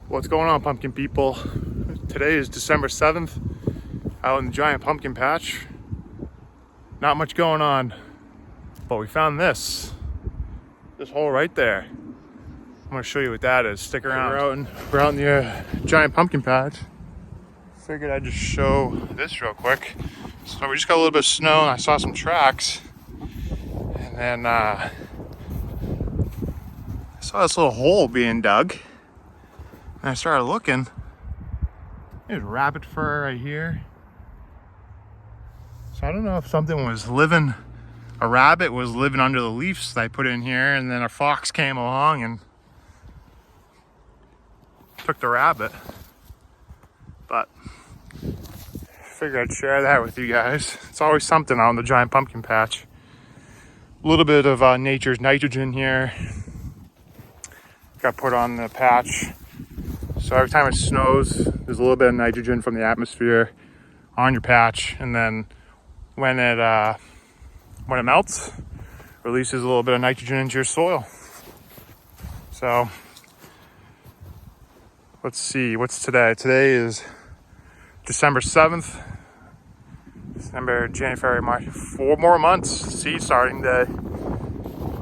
What's going on, pumpkin people? Today is December 7th, out in the giant pumpkin patch. Not much going on, but we found this hole right there. I'm gonna show you what that is. Stick around. We're out in the giant pumpkin patch. Figured I'd just show this real quick. So we just got a little bit of snow and I saw some tracks. And then I saw this little hole being dug. And I started looking. There's rabbit fur right here. So I don't know if something was living, a rabbit was living under the leaves that I put in here, and then a fox came along and took the rabbit. But figured I'd share that with you guys. It's always something out in the giant pumpkin patch. A little bit of nature's nitrogen here. Got put on the patch. So every time it snows, there's a little bit of nitrogen from the atmosphere on your patch, and then when it melts, releases a little bit of nitrogen into your soil. So let's see, what's today? Today is December 7th. December, January, March, 4 more months, seed starting day.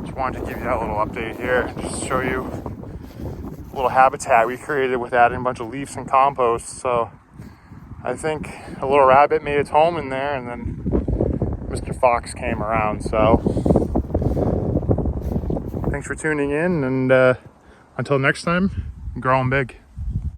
Just wanted to give you that little update here, just show you a little habitat we created with adding a bunch of leaves and compost. So I think a little rabbit made its home in there, and then Mr. Fox came around. So thanks for tuning in, and until next time, grow 'em big.